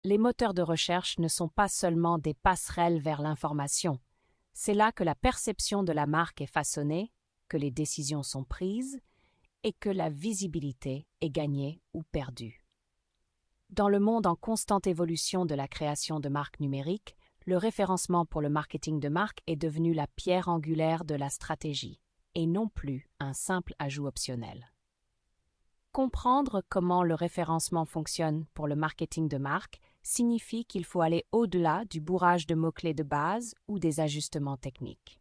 Les moteurs de recherche ne sont pas seulement des passerelles vers l'information. C'est là que la perception de la marque est façonnée, que les décisions sont prises et que la visibilité est gagnée ou perdue. Dans le monde en constante évolution de la création de marques numériques, le référencement pour le marketing de marque est devenu la pierre angulaire de la stratégie, et non plus un simple ajout optionnel. Comprendre comment le référencement fonctionne pour le marketing de marque signifie qu'il faut aller au-delà du bourrage de mots-clés de base ou des ajustements techniques.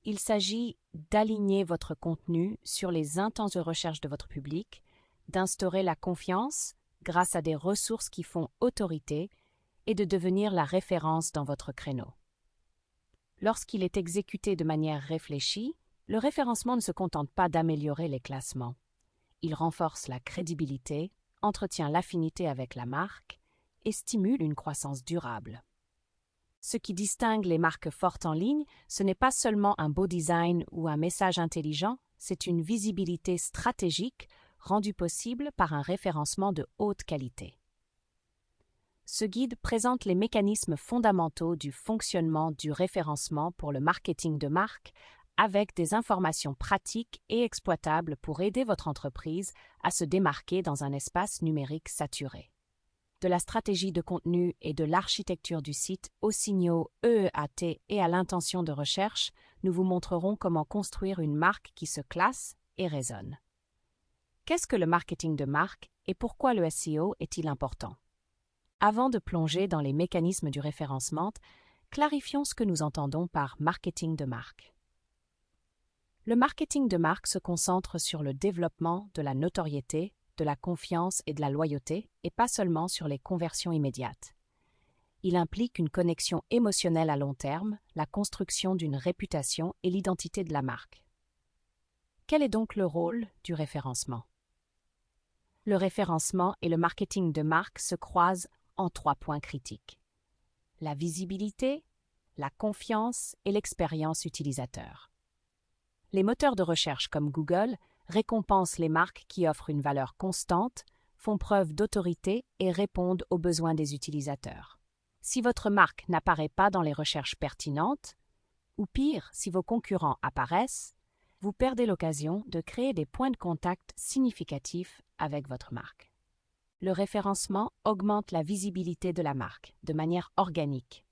Il s'agit d'aligner votre contenu sur les intentions de recherche de votre public, d'instaurer la confiance grâce à des ressources qui font autorité et de devenir la référence dans votre créneau. Lorsqu'il est exécuté de manière réfléchie, le référencement ne se contente pas d'améliorer les classements. Il renforce la crédibilité, entretient l'affinité avec la marque et stimule une croissance durable. Ce qui distingue les marques fortes en ligne, ce n'est pas seulement un beau design ou un message intelligent, c'est une visibilité stratégique rendue possible par un référencement de haute qualité. Ce guide présente les mécanismes fondamentaux du fonctionnement du référencement pour le marketing de marque avec des informations pratiques et exploitables pour aider votre entreprise à se démarquer dans un espace numérique saturé. De la stratégie de contenu et de l'architecture du site aux signaux EEAT et à l'intention de recherche, nous vous montrerons comment construire une marque qui se classe et résonne. Qu'est-ce que le marketing de marque et pourquoi le SEO est-il important? Avant de plonger dans les mécanismes du référencement, clarifions ce que nous entendons par marketing de marque. Le marketing de marque se concentre sur le développement de la notoriété, de la confiance et de la loyauté, et pas seulement sur les conversions immédiates. Il implique une connexion émotionnelle à long terme, la construction d'une réputation et l'identité de la marque. Quel est donc le rôle du référencement? Le référencement et le marketing de marque se croisent en 3 points critiques: la visibilité, la confiance et l'expérience utilisateur. Les moteurs de recherche comme Google récompensent les marques qui offrent une valeur constante, font preuve d'autorité et répondent aux besoins des utilisateurs. Si votre marque n'apparaît pas dans les recherches pertinentes, ou pire, si vos concurrents apparaissent, vous perdez l'occasion de créer des points de contact significatifs avec votre marque. Le référencement augmente la visibilité de la marque de manière organique.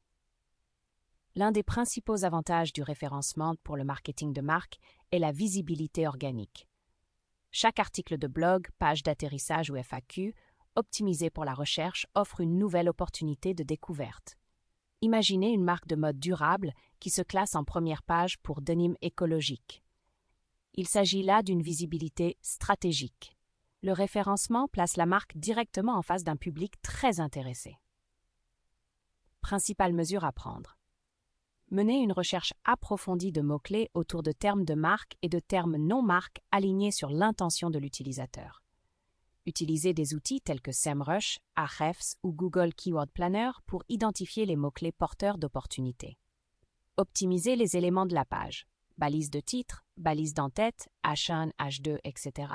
L'un des principaux avantages du référencement pour le marketing de marque est la visibilité organique. Chaque article de blog, page d'atterrissage ou FAQ, optimisé pour la recherche, offre une nouvelle opportunité de découverte. Imaginez une marque de mode durable qui se classe en première page pour denim écologique. Il s'agit là d'une visibilité stratégique. Le référencement place la marque directement en face d'un public très intéressé. Principales mesures à prendre. Menez une recherche approfondie de mots-clés autour de termes de marque et de termes non-marques alignés sur l'intention de l'utilisateur. Utilisez des outils tels que SEMrush, Ahrefs ou Google Keyword Planner pour identifier les mots-clés porteurs d'opportunités. Optimisez les éléments de la page: balise de titre, balise d'en-tête, H1, H2, etc.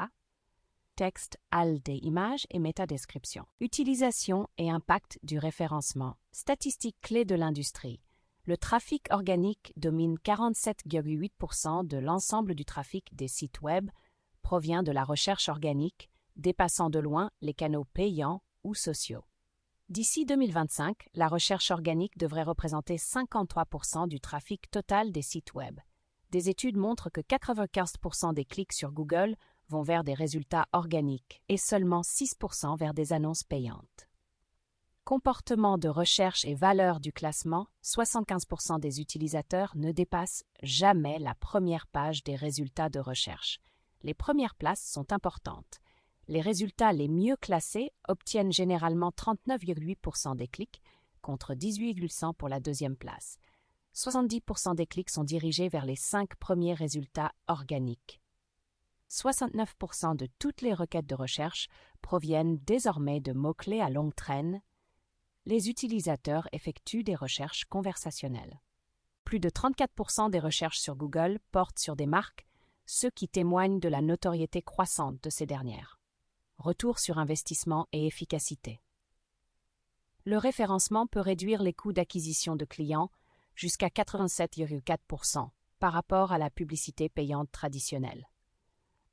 Texte, AL des images et métadescription. Utilisation et impact du référencement. Statistiques clés de l'industrie. Le trafic organique domine 47,8% de l'ensemble du trafic des sites Web, provient de la recherche organique, dépassant de loin les canaux payants ou sociaux. D'ici 2025, la recherche organique devrait représenter 53% du trafic total des sites Web. Des études montrent que 95% des clics sur Google vont vers des résultats organiques et seulement 6% vers des annonces payantes. Comportement de recherche et valeur du classement, 75% des utilisateurs ne dépassent jamais la première page des résultats de recherche. Les premières places sont importantes. Les résultats les mieux classés obtiennent généralement 39,8% des clics, contre 18,1% pour la deuxième place. 70% des clics sont dirigés vers les 5 premiers résultats organiques. 69% de toutes les requêtes de recherche proviennent désormais de mots-clés à longue traîne. Les utilisateurs effectuent des recherches conversationnelles. Plus de 34% des recherches sur Google portent sur des marques, ce qui témoigne de la notoriété croissante de ces dernières. Retour sur investissement et efficacité. Le référencement peut réduire les coûts d'acquisition de clients jusqu'à 87,4% par rapport à la publicité payante traditionnelle.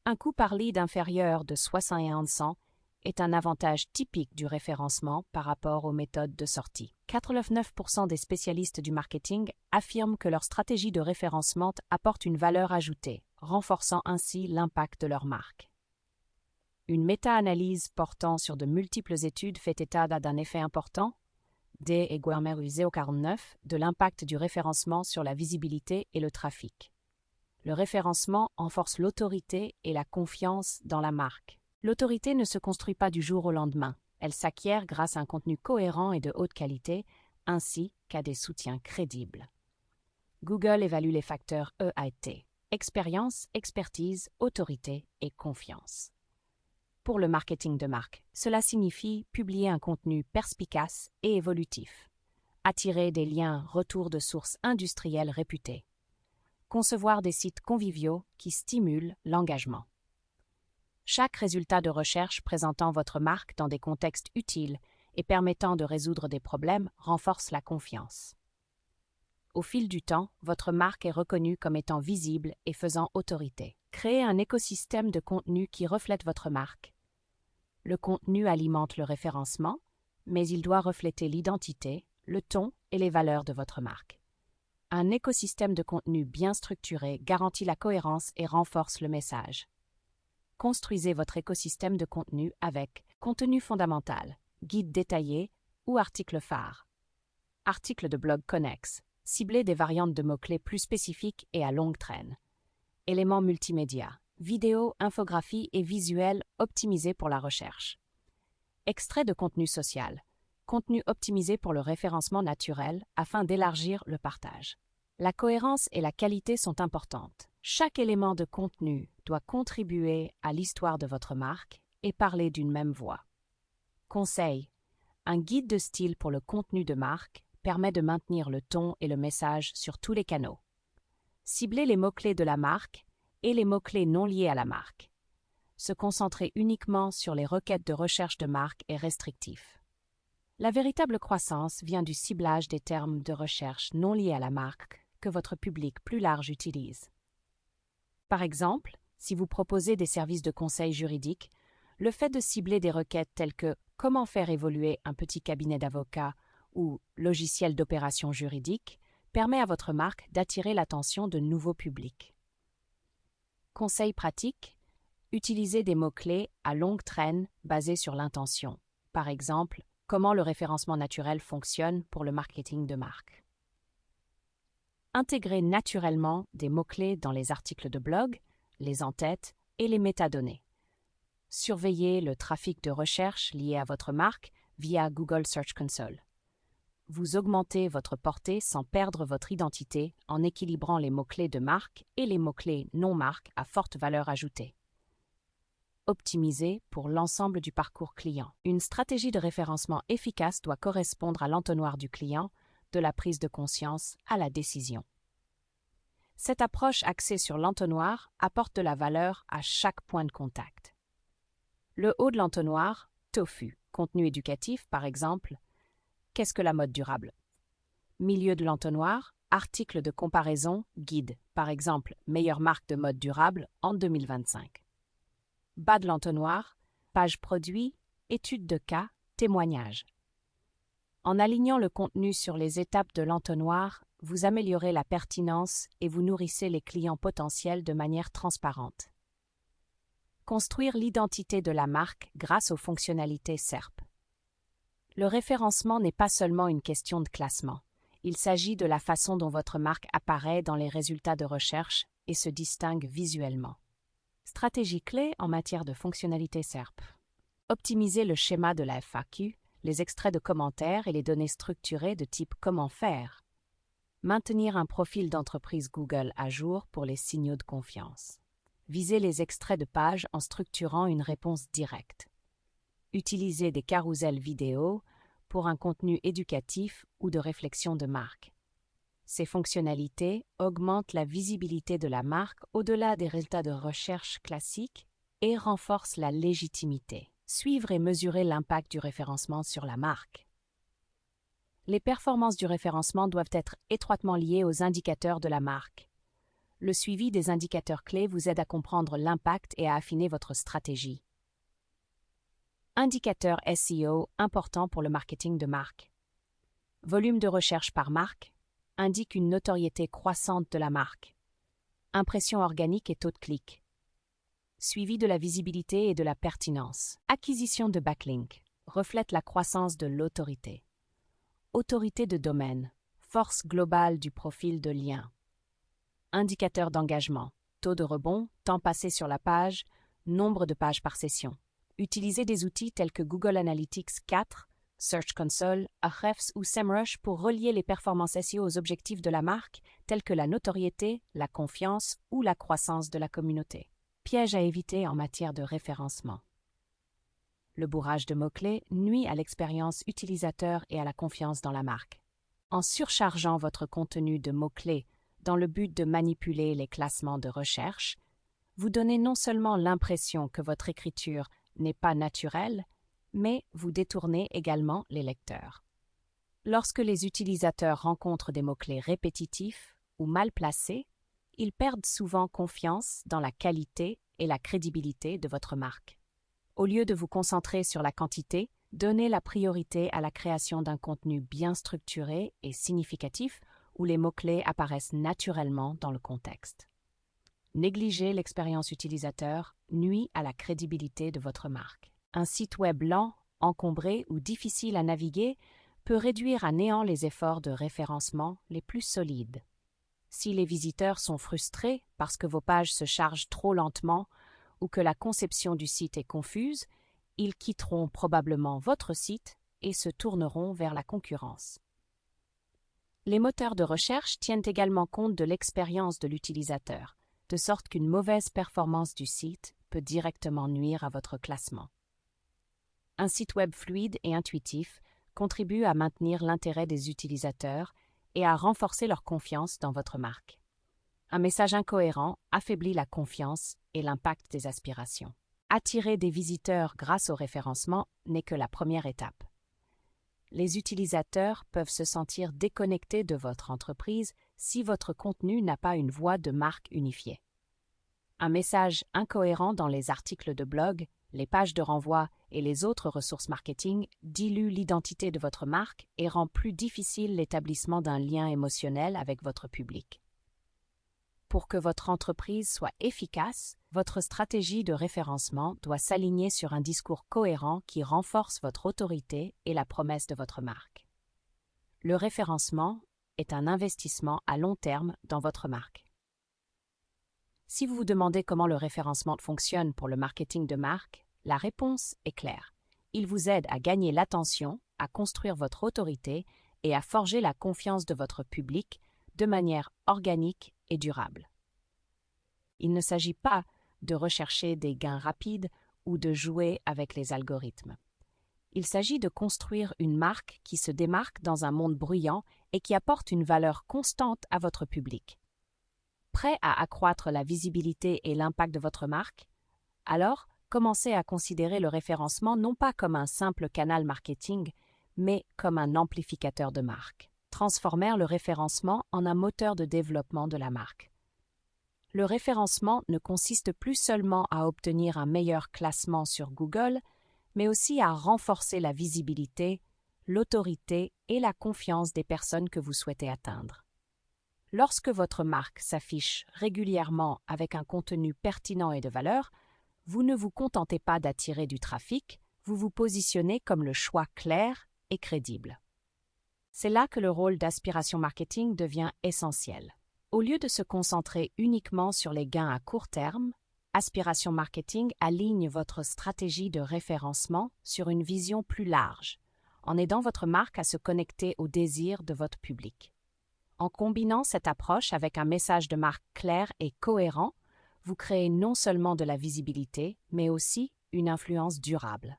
Un coût par lead inférieur de 71 cents est un avantage typique du référencement par rapport aux méthodes de sortie. 89% des spécialistes du marketing affirment que leur stratégie de référencement apporte une valeur ajoutée, renforçant ainsi l'impact de leur marque. Une méta-analyse portant sur de multiples études fait état d'un effet important, D. et Guermer 49, de l'impact du référencement sur la visibilité et le trafic. Le référencement renforce l'autorité et la confiance dans la marque. L'autorité ne se construit pas du jour au lendemain. Elle s'acquiert grâce à un contenu cohérent et de haute qualité, ainsi qu'à des soutiens crédibles. Google évalue les facteurs EAT: expérience, expertise, autorité et confiance. Pour le marketing de marque, cela signifie publier un contenu perspicace et évolutif, attirer des liens retours de sources industrielles réputées, concevoir des sites conviviaux qui stimulent l'engagement. Chaque résultat de recherche présentant votre marque dans des contextes utiles et permettant de résoudre des problèmes renforce la confiance. Au fil du temps, votre marque est reconnue comme étant visible et faisant autorité. Créez un écosystème de contenu qui reflète votre marque. Le contenu alimente le référencement, mais il doit refléter l'identité, le ton et les valeurs de votre marque. Un écosystème de contenu bien structuré garantit la cohérence et renforce le message. Construisez votre écosystème de contenu avec contenu fondamental, guide détaillé ou article phare. Article de blog connexe, ciblez des variantes de mots-clés plus spécifiques et à longue traîne. Éléments multimédia, vidéos, infographies et visuels optimisés pour la recherche. Extrait de contenu social, contenu optimisé pour le référencement naturel afin d'élargir le partage. La cohérence et la qualité sont importantes. Chaque élément de contenu doit contribuer à l'histoire de votre marque et parler d'une même voix. Conseil: un guide de style pour le contenu de marque permet de maintenir le ton et le message sur tous les canaux. Ciblez les mots-clés de la marque et les mots-clés non liés à la marque. Se concentrer uniquement sur les requêtes de recherche de marque est restrictif. La véritable croissance vient du ciblage des termes de recherche non liés à la marque que votre public plus large utilise. Par exemple, si vous proposez des services de conseil juridique, le fait de cibler des requêtes telles que comment faire évoluer un petit cabinet d'avocats ou logiciel d'opération juridique permet à votre marque d'attirer l'attention de nouveaux publics. Conseil pratique: utilisez des mots-clés à longue traîne basés sur l'intention. Par exemple, comment le référencement naturel fonctionne pour le marketing de marque. Intégrez naturellement des mots-clés dans les articles de blog, les en-têtes et les métadonnées. Surveillez le trafic de recherche lié à votre marque via Google Search Console. Vous augmentez votre portée sans perdre votre identité en équilibrant les mots-clés de marque et les mots-clés non-marque à forte valeur ajoutée. Optimisez pour l'ensemble du parcours client. Une stratégie de référencement efficace doit correspondre à l'entonnoir du client, de la prise de conscience à la décision. Cette approche axée sur l'entonnoir apporte de la valeur à chaque point de contact. Le haut de l'entonnoir, tofu, contenu éducatif par exemple, qu'est-ce que la mode durable? Milieu de l'entonnoir, article de comparaison, guide, par exemple, meilleure marque de mode durable en 2025. Bas de l'entonnoir, page produit, étude de cas, témoignage. En alignant le contenu sur les étapes de l'entonnoir, vous améliorez la pertinence et vous nourrissez les clients potentiels de manière transparente. Construire l'identité de la marque grâce aux fonctionnalités SERP. Le référencement n'est pas seulement une question de classement. Il s'agit de la façon dont votre marque apparaît dans les résultats de recherche et se distingue visuellement. Stratégie clé en matière de fonctionnalités SERP. Optimiser le schéma de la FAQ, les extraits de commentaires et les données structurées de type comment faire. Maintenir un profil d'entreprise Google à jour pour les signaux de confiance. Visez les extraits de pages en structurant une réponse directe. Utilisez des carousels vidéo pour un contenu éducatif ou de réflexion de marque. Ces fonctionnalités augmentent la visibilité de la marque au-delà des résultats de recherche classiques et renforcent la légitimité. Suivre et mesurer l'impact du référencement sur la marque. Les performances du référencement doivent être étroitement liées aux indicateurs de la marque. Le suivi des indicateurs clés vous aide à comprendre l'impact et à affiner votre stratégie. Indicateurs SEO importants pour le marketing de marque. Volume de recherche par marque indique une notoriété croissante de la marque. Impression organique et taux de clic. Suivi de la visibilité et de la pertinence. Acquisition de backlink reflète la croissance de l'autorité. Autorité de domaine, force globale du profil de lien. Indicateur d'engagement, taux de rebond, temps passé sur la page, nombre de pages par session. Utilisez des outils tels que Google Analytics 4, Search Console, Ahrefs ou SEMrush pour relier les performances SEO aux objectifs de la marque, tels que la notoriété, la confiance ou la croissance de la communauté. Piège à éviter en matière de référencement. Le bourrage de mots-clés nuit à l'expérience utilisateur et à la confiance dans la marque. En surchargeant votre contenu de mots-clés dans le but de manipuler les classements de recherche, vous donnez non seulement l'impression que votre écriture n'est pas naturelle, mais vous détournez également les lecteurs. Lorsque les utilisateurs rencontrent des mots-clés répétitifs ou mal placés, ils perdent souvent confiance dans la qualité et la crédibilité de votre marque. Au lieu de vous concentrer sur la quantité, donnez la priorité à la création d'un contenu bien structuré et significatif où les mots-clés apparaissent naturellement dans le contexte. Négliger l'expérience utilisateur nuit à la crédibilité de votre marque. Un site web lent, encombré ou difficile à naviguer peut réduire à néant les efforts de référencement les plus solides. Si les visiteurs sont frustrés parce que vos pages se chargent trop lentement ou que la conception du site est confuse, ils quitteront probablement votre site et se tourneront vers la concurrence. Les moteurs de recherche tiennent également compte de l'expérience de l'utilisateur, de sorte qu'une mauvaise performance du site peut directement nuire à votre classement. Un site web fluide et intuitif contribue à maintenir l'intérêt des utilisateurs et à renforcer leur confiance dans votre marque. Un message incohérent affaiblit la confiance et l'impact des aspirations. Attirer des visiteurs grâce au référencement n'est que la première étape. Les utilisateurs peuvent se sentir déconnectés de votre entreprise si votre contenu n'a pas une voix de marque unifiée. Un message incohérent dans les articles de blog, les pages de renvoi et les autres ressources marketing dilue l'identité de votre marque et rend plus difficile l'établissement d'un lien émotionnel avec votre public. Pour que votre entreprise soit efficace, votre stratégie de référencement doit s'aligner sur un discours cohérent qui renforce votre autorité et la promesse de votre marque. Le référencement est un investissement à long terme dans votre marque. Si vous vous demandez comment le référencement fonctionne pour le marketing de marque, la réponse est claire. Il vous aide à gagner l'attention, à construire votre autorité et à forger la confiance de votre public de manière organique et durable. Il ne s'agit pas de rechercher des gains rapides ou de jouer avec les algorithmes. Il s'agit de construire une marque qui se démarque dans un monde bruyant et qui apporte une valeur constante à votre public. Prêt à accroître la visibilité et l'impact de votre marque? Alors, commencez à considérer le référencement non pas comme un simple canal marketing, mais comme un amplificateur de marque. Transformer le référencement en un moteur de développement de la marque. Le référencement ne consiste plus seulement à obtenir un meilleur classement sur Google, mais aussi à renforcer la visibilité, l'autorité et la confiance des personnes que vous souhaitez atteindre. Lorsque votre marque s'affiche régulièrement avec un contenu pertinent et de valeur, vous ne vous contentez pas d'attirer du trafic, vous vous positionnez comme le choix clair et crédible. C'est là que le rôle d'aspiration marketing devient essentiel. Au lieu de se concentrer uniquement sur les gains à court terme, aspiration marketing aligne votre stratégie de référencement sur une vision plus large, en aidant votre marque à se connecter aux désirs de votre public. En combinant cette approche avec un message de marque clair et cohérent, vous créez non seulement de la visibilité, mais aussi une influence durable.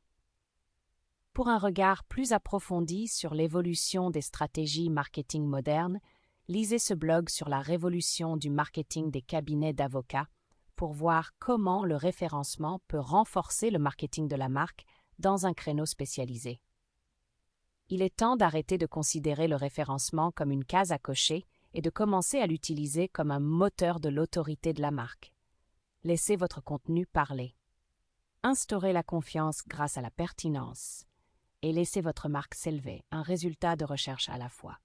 Pour un regard plus approfondi sur l'évolution des stratégies marketing modernes, lisez ce blog sur la révolution du marketing des cabinets d'avocats pour voir comment le référencement peut renforcer le marketing de la marque dans un créneau spécialisé. Il est temps d'arrêter de considérer le référencement comme une case à cocher et de commencer à l'utiliser comme un moteur de l'autorité de la marque. Laissez votre contenu parler. Instaurez la confiance grâce à la pertinence et laissez votre marque s'élever, un résultat de recherche à la fois.